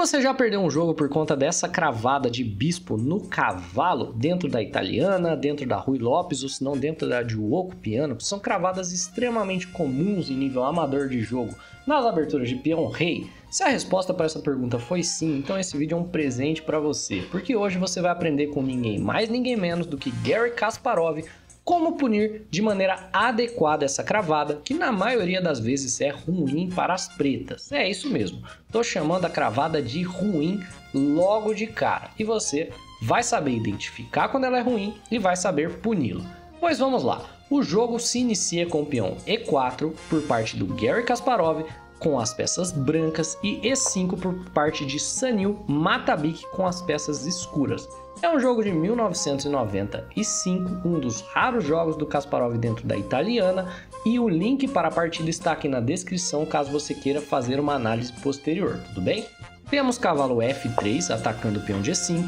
Você já perdeu um jogo por conta dessa cravada de bispo no cavalo, dentro da italiana, dentro da Ruy Lopes ou se não dentro da Giuoco Piano, que são cravadas extremamente comuns em nível amador de jogo nas aberturas de peão-rei? Se a resposta para essa pergunta foi sim, então esse vídeo é um presente para você, porque hoje você vai aprender com ninguém mais, ninguém menos do que Garry Kasparov como punir de maneira adequada essa cravada, que na maioria das vezes é ruim para as pretas. É isso mesmo, tô chamando a cravada de ruim logo de cara, e você vai saber identificar quando ela é ruim e vai saber puni-la. Pois vamos lá, o jogo se inicia com o peão E4 por parte do Garry Kasparov, com as peças brancas, e E5 por parte de Sanil Matabik com as peças escuras. É um jogo de 1995, um dos raros jogos do Kasparov dentro da italiana, e o link para a partida está aqui na descrição caso você queira fazer uma análise posterior, tudo bem? Temos cavalo F3 atacando o peão G5,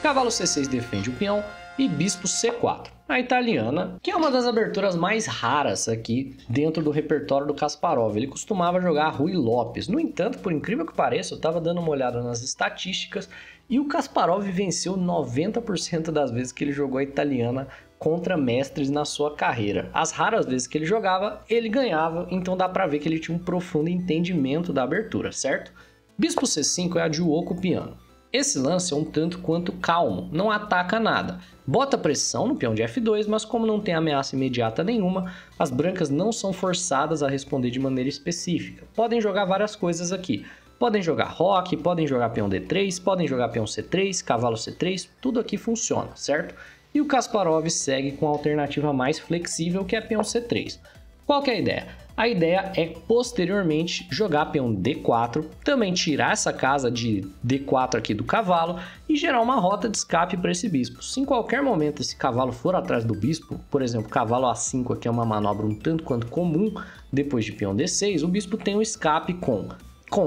cavalo C6 defende o peão e bispo C4. A italiana, que é uma das aberturas mais raras aqui dentro do repertório do Kasparov, ele costumava jogar Ruy Lopes. No entanto, por incrível que pareça, eu estava dando uma olhada nas estatísticas e o Kasparov venceu 90% das vezes que ele jogou a italiana contra mestres na sua carreira. As raras vezes que ele jogava, ele ganhava, então dá pra ver que ele tinha um profundo entendimento da abertura, certo? Bispo C5 é a Giuoco Piano. Esse lance é um tanto quanto calmo, não ataca nada. Bota pressão no peão de F2, mas como não tem ameaça imediata nenhuma, as brancas não são forçadas a responder de maneira específica. Podem jogar várias coisas aqui. Podem jogar roque, podem jogar peão D3, podem jogar peão C3, cavalo C3, tudo aqui funciona, certo? E o Kasparov segue com a alternativa mais flexível, que é peão C3. Qual que é a ideia? A ideia é posteriormente jogar peão D4, também tirar essa casa de D4 aqui do cavalo e gerar uma rota de escape para esse bispo. Se em qualquer momento esse cavalo for atrás do bispo, por exemplo, cavalo A5 aqui é uma manobra um tanto quanto comum, depois de peão D6, o bispo tem um escape com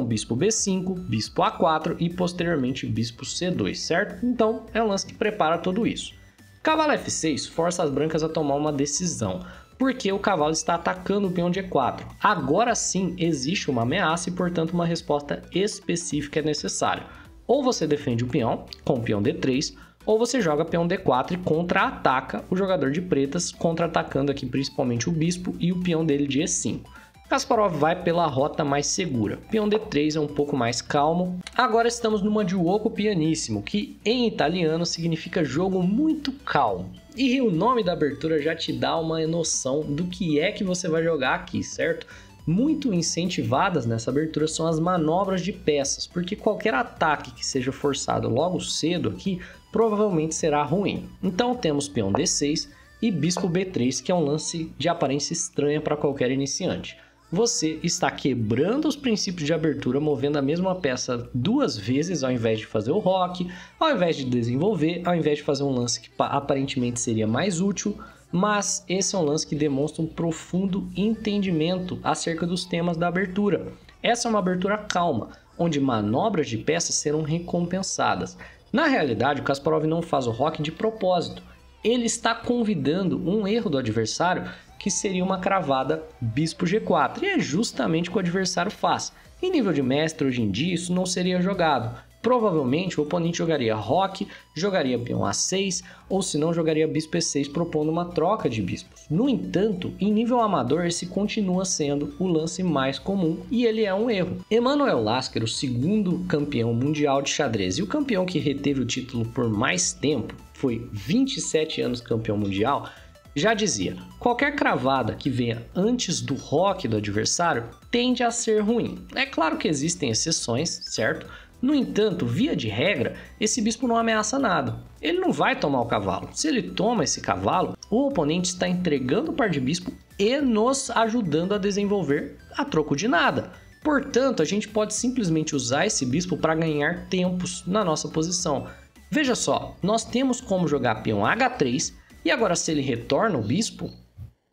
bispo B5, bispo A4 e posteriormente bispo C2, certo? Então é um lance que prepara tudo isso. Cavalo F6 força as brancas a tomar uma decisão, porque o cavalo está atacando o peão de E4. Agora sim existe uma ameaça e, portanto, uma resposta específica é necessária. Ou você defende o peão com o peão D3, ou você joga peão D4 e contra-ataca o jogador de pretas, contra-atacando aqui principalmente o bispo e o peão dele de E5. Kasparov vai pela rota mais segura. Peão D3 é um pouco mais calmo. Agora estamos numa Giuoco Pianissimo, que em italiano significa jogo muito calmo. E o nome da abertura já te dá uma noção do que é que você vai jogar aqui, certo? Muito incentivadas nessa abertura são as manobras de peças, porque qualquer ataque que seja forçado logo cedo aqui provavelmente será ruim. Então temos peão D6 e bispo B3, que é um lance de aparência estranha para qualquer iniciante. Você está quebrando os princípios de abertura, movendo a mesma peça duas vezes, ao invés de fazer o roque, ao invés de desenvolver, ao invés de fazer um lance que aparentemente seria mais útil, mas esse é um lance que demonstra um profundo entendimento acerca dos temas da abertura. Essa é uma abertura calma, onde manobras de peças serão recompensadas. Na realidade, o Kasparov não faz o roque de propósito. Ele está convidando um erro do adversário, que seria uma cravada bispo G4, e é justamente o que o adversário faz. Em nível de mestre, hoje em dia, isso não seria jogado. Provavelmente o oponente jogaria roque, jogaria peão A6, ou se não jogaria bispo E6, propondo uma troca de bispos. No entanto, em nível amador, esse continua sendo o lance mais comum, e ele é um erro. Emanuel Lasker, o segundo campeão mundial de xadrez, e o campeão que reteve o título por mais tempo, foi 27 anos campeão mundial, já dizia, qualquer cravada que venha antes do roque do adversário tende a ser ruim. É claro que existem exceções, certo? No entanto, via de regra, esse bispo não ameaça nada. Ele não vai tomar o cavalo. Se ele toma esse cavalo, o oponente está entregando o par de bispo e nos ajudando a desenvolver a troco de nada. Portanto, a gente pode simplesmente usar esse bispo para ganhar tempos na nossa posição. Veja só, nós temos como jogar peão H3, e agora se ele retorna o bispo,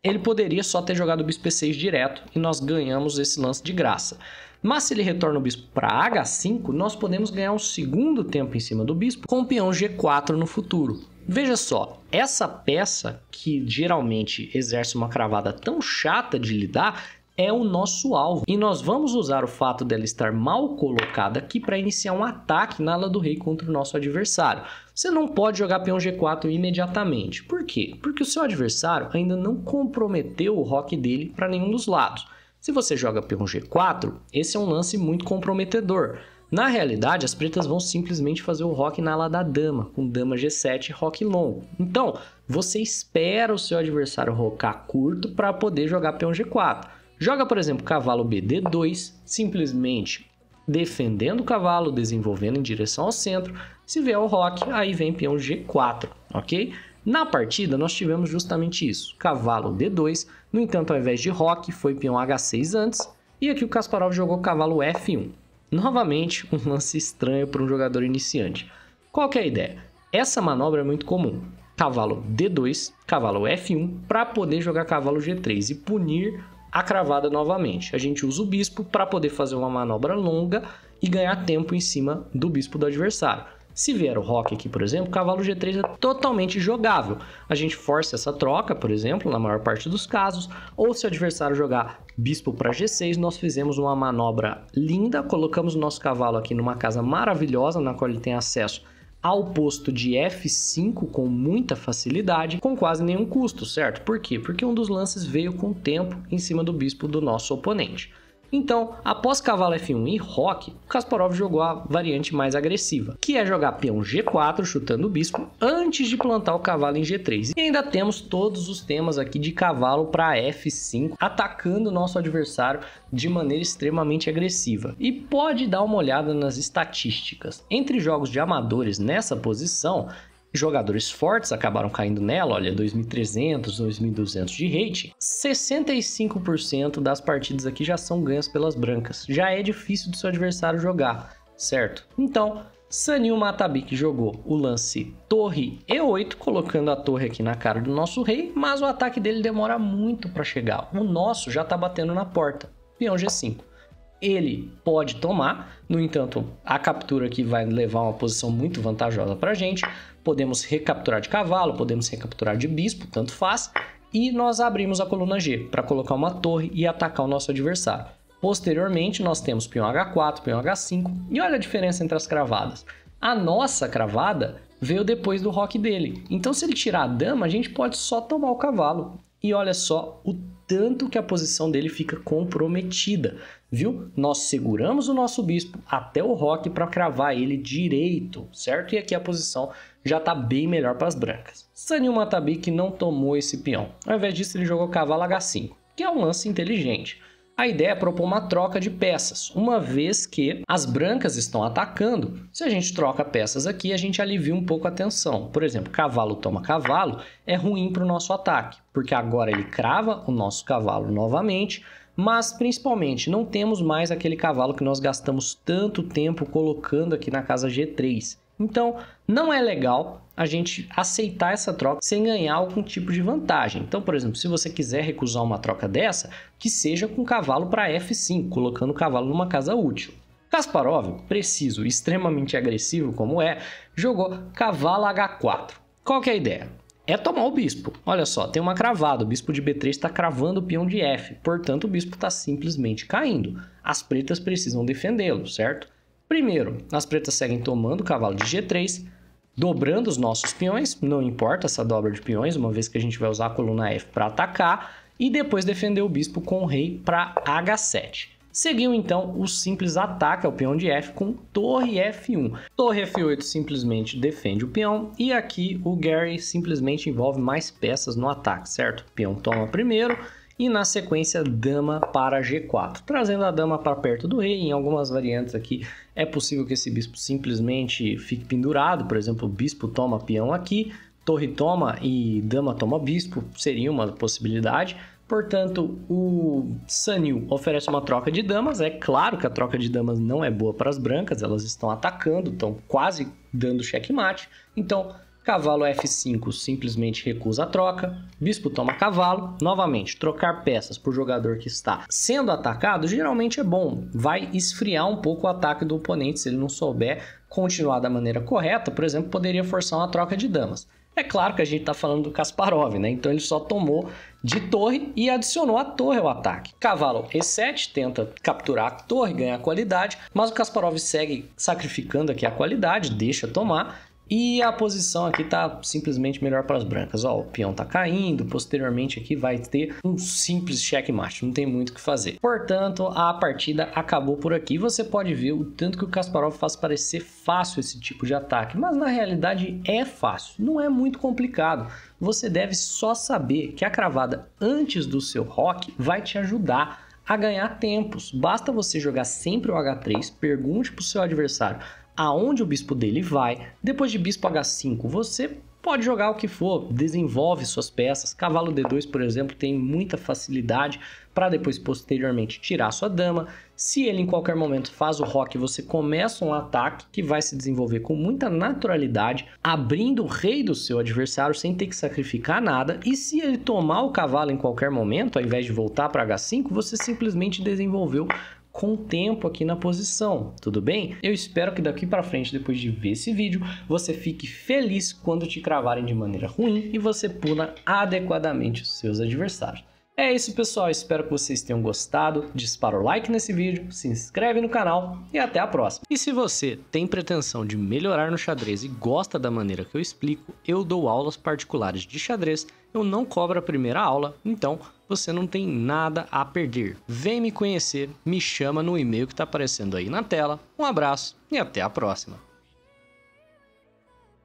ele poderia só ter jogado o bispo E6 direto e nós ganhamos esse lance de graça. Mas se ele retorna o bispo para H5, nós podemos ganhar um segundo tempo em cima do bispo com o peão G4 no futuro. Veja só, essa peça que geralmente exerce uma cravada tão chata de lidar é o nosso alvo. E nós vamos usar o fato dela estar mal colocada aqui para iniciar um ataque na ala do rei contra o nosso adversário. Você não pode jogar peão G4 imediatamente. Por quê? Porque o seu adversário ainda não comprometeu o roque dele para nenhum dos lados. Se você joga peão G4, esse é um lance muito comprometedor. Na realidade, as pretas vão simplesmente fazer o roque na ala da dama, com dama G7 e roque longo. Então, você espera o seu adversário rocar curto para poder jogar peão G4. Joga, por exemplo, cavalo BD2, simplesmente defendendo o cavalo, desenvolvendo em direção ao centro. Se vier o roque, aí vem peão G4, ok? Na partida, nós tivemos justamente isso, cavalo D2, no entanto, ao invés de roque, foi peão H6 antes, e aqui o Kasparov jogou cavalo F1. Novamente, um lance estranho para um jogador iniciante. Qual que é a ideia? Essa manobra é muito comum. Cavalo D2, cavalo F1, para poder jogar cavalo G3 e punir a cravada novamente. A gente usa o bispo para poder fazer uma manobra longa e ganhar tempo em cima do bispo do adversário. Se vier o roque aqui, por exemplo, cavalo G3 é totalmente jogável. A gente força essa troca, por exemplo, na maior parte dos casos, ou se o adversário jogar bispo para G6, nós fizemos uma manobra linda, colocamos o nosso cavalo aqui numa casa maravilhosa, na qual ele tem acesso ao posto de F5 com muita facilidade, com quase nenhum custo, certo? Por quê? Porque um dos lances veio com tempo em cima do bispo do nosso oponente. Então, após cavalo F1 e roque, o Kasparov jogou a variante mais agressiva, que é jogar peão G4 chutando o bispo antes de plantar o cavalo em G3. E ainda temos todos os temas aqui de cavalo para F5, atacando o nosso adversário de maneira extremamente agressiva. E pode dar uma olhada nas estatísticas. Entre jogos de amadores nessa posição, jogadores fortes acabaram caindo nela, olha, 2.300, 2.200 de rating. 65% das partidas aqui já são ganhas pelas brancas. Já é difícil do seu adversário jogar, certo? Então, Sanil Matabik jogou o lance torre E8, colocando a torre aqui na cara do nosso rei, mas o ataque dele demora muito para chegar. O nosso já está batendo na porta. Peão G5. Ele pode tomar, no entanto, a captura aqui vai levar uma posição muito vantajosa para a gente. Podemos recapturar de cavalo, podemos recapturar de bispo, tanto faz. E nós abrimos a coluna G para colocar uma torre e atacar o nosso adversário. Posteriormente, nós temos peão H4, peão H5. E olha a diferença entre as cravadas. A nossa cravada veio depois do roque dele. Então, se ele tirar a dama, a gente pode só tomar o cavalo. E olha só o tanto que a posição dele fica comprometida, viu? Nós seguramos o nosso bispo até o roque para cravar ele direito, certo? E aqui a posição já está bem melhor para as brancas. Sanil Matabik não tomou esse peão. Ao invés disso, ele jogou cavalo H5, que é um lance inteligente. A ideia é propor uma troca de peças, uma vez que as brancas estão atacando. Se a gente troca peças aqui, a gente alivia um pouco a tensão. Por exemplo, cavalo toma cavalo é ruim para o nosso ataque, porque agora ele crava o nosso cavalo novamente, mas principalmente não temos mais aquele cavalo que nós gastamos tanto tempo colocando aqui na casa G3. Então, não é legal a gente aceitar essa troca sem ganhar algum tipo de vantagem. Então, por exemplo, se você quiser recusar uma troca dessa, que seja com cavalo para F5, colocando o cavalo numa casa útil. Kasparov, preciso, extremamente agressivo como é, jogou cavalo H4. Qual que é a ideia? É tomar o bispo. Olha só, tem uma cravada, o bispo de B3 está cravando o peão de F, portanto o bispo está simplesmente caindo. As pretas precisam defendê-lo, certo? Primeiro, as pretas seguem tomando o cavalo de G3, dobrando os nossos peões, não importa essa dobra de peões, uma vez que a gente vai usar a coluna F para atacar, e depois defender o bispo com o rei para H7. Seguiu então o simples ataque ao peão de F com torre F1. Torre F8 simplesmente defende o peão, e aqui o Gary simplesmente envolve mais peças no ataque, certo? O peão toma primeiro, e na sequência dama para G4, trazendo a dama para perto do rei. Em algumas variantes aqui é possível que esse bispo simplesmente fique pendurado, por exemplo, o bispo toma peão aqui, torre toma e dama toma bispo, seria uma possibilidade. Portanto, o Sanil oferece uma troca de damas. É claro que a troca de damas não é boa para as brancas, elas estão atacando, estão quase dando checkmate. Então, cavalo F5 simplesmente recusa a troca, bispo toma cavalo. Novamente, trocar peças por jogador que está sendo atacado geralmente é bom. Vai esfriar um pouco o ataque do oponente se ele não souber continuar da maneira correta. Por exemplo, poderia forçar uma troca de damas. É claro que a gente está falando do Kasparov, né? Então ele só tomou de torre e adicionou a torre ao ataque. Cavalo E7 tenta capturar a torre, ganhar qualidade, mas o Kasparov segue sacrificando aqui a qualidade, deixa tomar. E a posição aqui tá simplesmente melhor para as brancas. Ó, o peão tá caindo, posteriormente aqui vai ter um simples checkmate, não tem muito o que fazer. Portanto, a partida acabou por aqui. Você pode ver o tanto que o Kasparov faz parecer fácil esse tipo de ataque, mas na realidade é fácil, não é muito complicado. Você deve só saber que a cravada antes do seu roque vai te ajudar a ganhar tempos. Basta você jogar sempre o H3, pergunte para o seu adversário aonde o bispo dele vai. Depois de bispo H5, você pode jogar o que for, desenvolve suas peças. Cavalo D2, por exemplo, tem muita facilidade para depois, posteriormente, tirar sua dama. Se ele em qualquer momento faz o roque, você começa um ataque que vai se desenvolver com muita naturalidade, abrindo o rei do seu adversário sem ter que sacrificar nada. E se ele tomar o cavalo em qualquer momento, ao invés de voltar para H5, você simplesmente desenvolveu com tempo aqui na posição, tudo bem? Eu espero que daqui para frente, depois de ver esse vídeo, você fique feliz quando te cravarem de maneira ruim e você puna adequadamente os seus adversários. É isso, pessoal, espero que vocês tenham gostado. Dispara o like nesse vídeo, se inscreve no canal e até a próxima. E se você tem pretensão de melhorar no xadrez e gosta da maneira que eu explico, eu dou aulas particulares de xadrez, eu não cobro a primeira aula, então você não tem nada a perder. Vem me conhecer, me chama no e-mail que está aparecendo aí na tela. Um abraço e até a próxima.